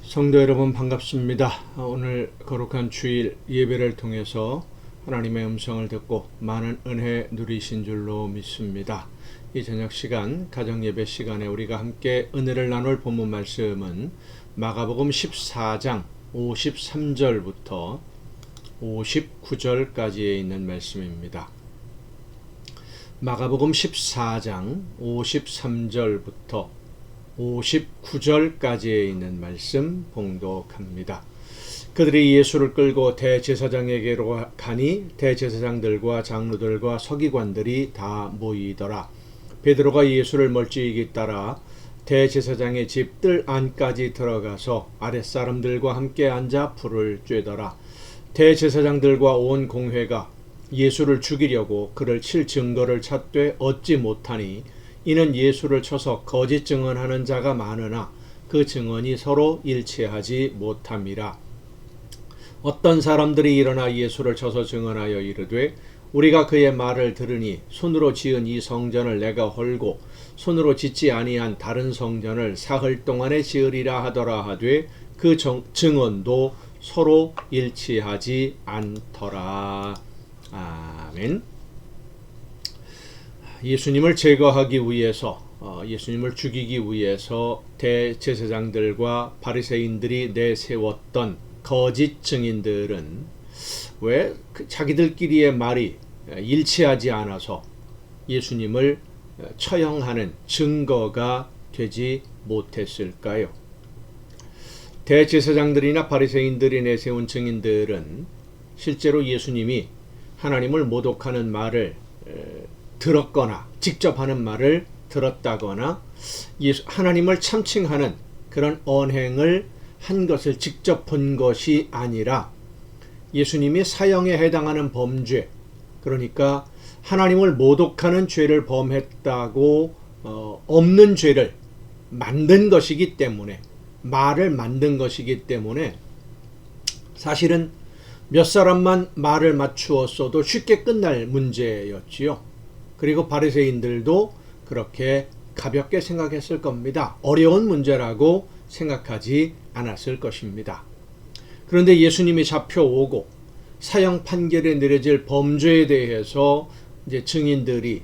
성도 여러분 반갑습니다. 오늘 거룩한 주일 예배를 통해서 하나님의 음성을 듣고 많은 은혜 누리신 줄로 믿습니다. 이 저녁 시간 가정 예배 시간에 우리가 함께 은혜를 나눌 본문 말씀은 마가복음 14장 53절부터 59절까지에 있는 말씀입니다. 마가복음 14장 53절부터 59절까지에 있는 말씀 봉독합니다. 그들이 예수를 끌고 대제사장에게로 가니 대제사장들과 장로들과 서기관들이 다 모이더라. 베드로가 예수를 멀찍이 따라 대제사장의 집 뜰 안까지 들어가서 아랫사람들과 함께 앉아 불을 쬐더라. 대제사장들과 온 공회가 예수를 죽이려고 그를 칠 증거를 찾되 얻지 못하니 이는 예수를 쳐서 거짓 증언하는 자가 많으나 그 증언이 서로 일치하지 못함이라. 어떤 사람들이 일어나 예수를 쳐서 증언하여 이르되 우리가 그의 말을 들으니 손으로 지은 이 성전을 내가 헐고 손으로 짓지 아니한 다른 성전을 사흘 동안에 지으리라 하더라 하되 그 증언도 서로 일치하지 않더라. 아멘. 예수님을 제거하기 위해서 예수님을 죽이기 위해서 대제사장들과 바리새인들이 내세웠던 거짓 증인들은 왜 자기들끼리의 말이 일치하지 않아서 예수님을 처형하는 증거가 되지 못했을까요? 대제사장들이나 바리새인들이 내세운 증인들은 실제로 예수님이 하나님을 모독하는 말을 들었거나 직접 하는 말을 들었다거나 하나님을 참칭하는 그런 언행을 한 것을 직접 본 것이 아니라 예수님이 사형에 해당하는 범죄, 그러니까 하나님을 모독하는 죄를 범했다고 없는 죄를 만든 것이기 때문에, 말을 만든 것이기 때문에 사실은 몇 사람만 말을 맞추었어도 쉽게 끝날 문제였지요. 그리고 바리새인들도 그렇게 가볍게 생각했을 겁니다. 어려운 문제라고 생각하지 않았을 것입니다. 그런데 예수님이 잡혀오고 사형 판결에 내려질 범죄에 대해서 이제 증인들이,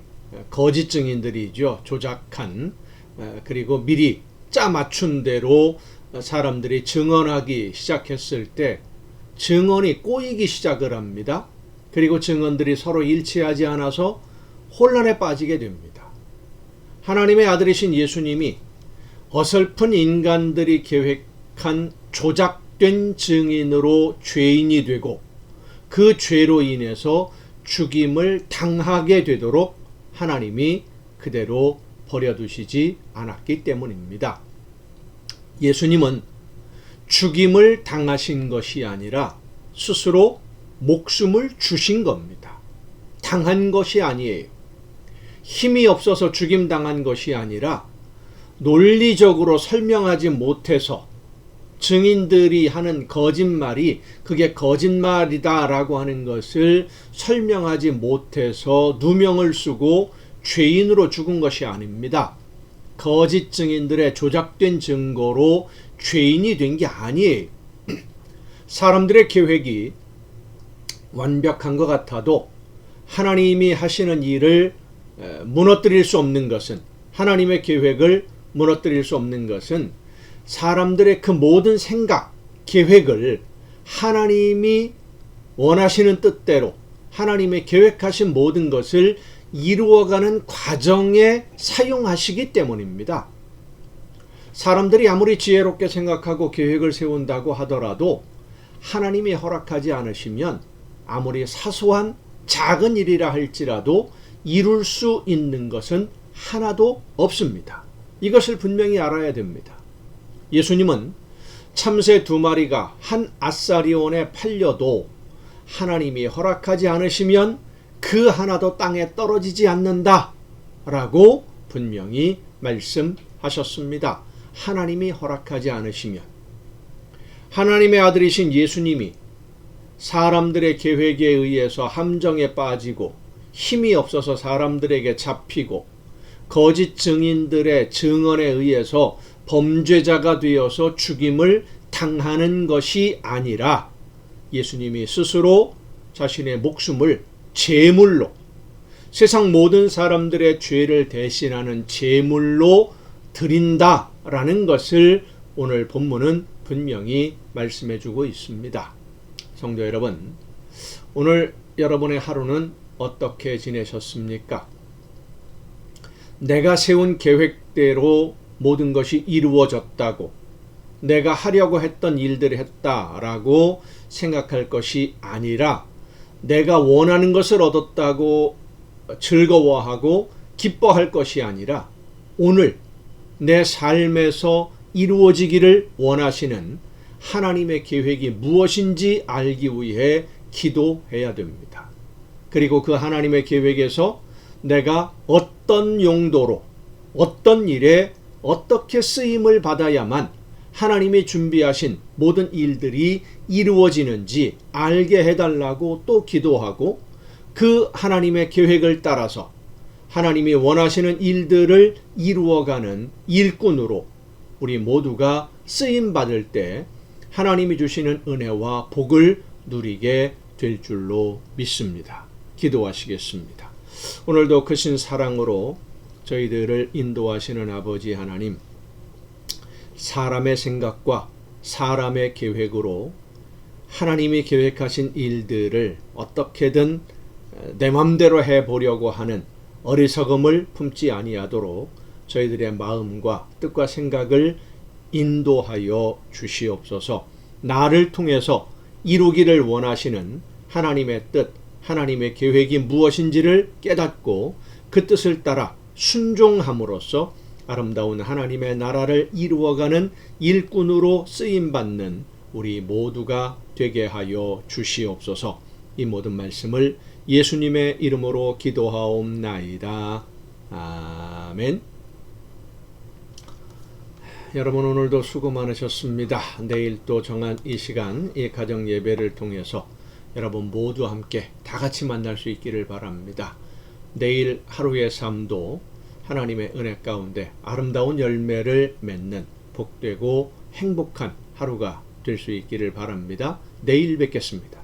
거짓 증인들이죠, 조작한, 그리고 미리 짜 맞춘 대로 사람들이 증언하기 시작했을 때 증언이 꼬이기 시작을 합니다. 그리고 증언들이 서로 일치하지 않아서 혼란에 빠지게 됩니다. 하나님의 아들이신 예수님이 어설픈 인간들이 계획한 조작된 증인으로 죄인이 되고 그 죄로 인해서 죽임을 당하게 되도록 하나님이 그대로 버려두시지 않았기 때문입니다. 예수님은 죽임을 당하신 것이 아니라 스스로 목숨을 주신 겁니다. 당한 것이 아니에요. 힘이 없어서 죽임당한 것이 아니라 논리적으로 설명하지 못해서 증인들이 하는 거짓말이 그게 거짓말이다라고 하는 것을 설명하지 못해서 누명을 쓰고 죄인으로 죽은 것이 아닙니다. 거짓 증인들의 조작된 증거로 죄인이 된 게 아니에요. 사람들의 계획이 완벽한 것 같아도 하나님이 하시는 일을 무너뜨릴 수 없는 것은, 하나님의 계획을 무너뜨릴 수 없는 것은 사람들의 그 모든 생각, 계획을 하나님이 원하시는 뜻대로 하나님의 계획하신 모든 것을 이루어가는 과정에 사용하시기 때문입니다. 사람들이 아무리 지혜롭게 생각하고 계획을 세운다고 하더라도 하나님이 허락하지 않으시면 아무리 사소한 작은 일이라 할지라도 이룰 수 있는 것은 하나도 없습니다. 이것을 분명히 알아야 됩니다. 예수님은 참새 2마리가 한 아사리온에 팔려도 하나님이 허락하지 않으시면 그 하나도 땅에 떨어지지 않는다 라고 분명히 말씀하셨습니다. 하나님이 허락하지 않으시면. 하나님의 아들이신 예수님이 사람들의 계획에 의해서 함정에 빠지고 힘이 없어서 사람들에게 잡히고 거짓 증인들의 증언에 의해서 범죄자가 되어서 죽임을 당하는 것이 아니라 예수님이 스스로 자신의 목숨을 제물로, 세상 모든 사람들의 죄를 대신하는 제물로 드린다라는 것을 오늘 본문은 분명히 말씀해 주고 있습니다. 성도 여러분, 오늘 여러분의 하루는 어떻게 지내셨습니까? 내가 세운 계획대로 모든 것이 이루어졌다고, 내가 하려고 했던 일들을 했다라고 생각할 것이 아니라, 내가 원하는 것을 얻었다고 즐거워하고 기뻐할 것이 아니라, 오늘 내 삶에서 이루어지기를 원하시는 하나님의 계획이 무엇인지 알기 위해 기도해야 됩니다. 그리고 그 하나님의 계획에서 내가 어떤 용도로, 어떤 일에 어떻게 쓰임을 받아야만 하나님이 준비하신 모든 일들이 이루어지는지 알게 해달라고 또 기도하고, 그 하나님의 계획을 따라서 하나님이 원하시는 일들을 이루어가는 일꾼으로 우리 모두가 쓰임받을 때 하나님이 주시는 은혜와 복을 누리게 될 줄로 믿습니다. 기도하시겠습니다. 오늘도 크신 사랑으로 저희들을 인도하시는 아버지 하나님, 사람의 생각과 사람의 계획으로 하나님이 계획하신 일들을 어떻게든 내 맘대로 해보려고 하는 어리석음을 품지 아니하도록 저희들의 마음과 뜻과 생각을 인도하여 주시옵소서. 나를 통해서 이루기를 원하시는 하나님의 뜻, 하나님의 계획이 무엇인지를 깨닫고 그 뜻을 따라 순종함으로써 아름다운 하나님의 나라를 이루어가는 일꾼으로 쓰임받는 우리 모두가 되게 하여 주시옵소서. 이 모든 말씀을 예수님의 이름으로 기도하옵나이다. 아멘. 여러분, 오늘도 수고 많으셨습니다. 내일 또 정한 이 시간, 이 가정 예배를 통해서 여러분 모두 함께 다 같이 만날 수 있기를 바랍니다. 내일 하루의 삶도 하나님의 은혜 가운데 아름다운 열매를 맺는 복되고 행복한 하루가 될 수 있기를 바랍니다. 내일 뵙겠습니다.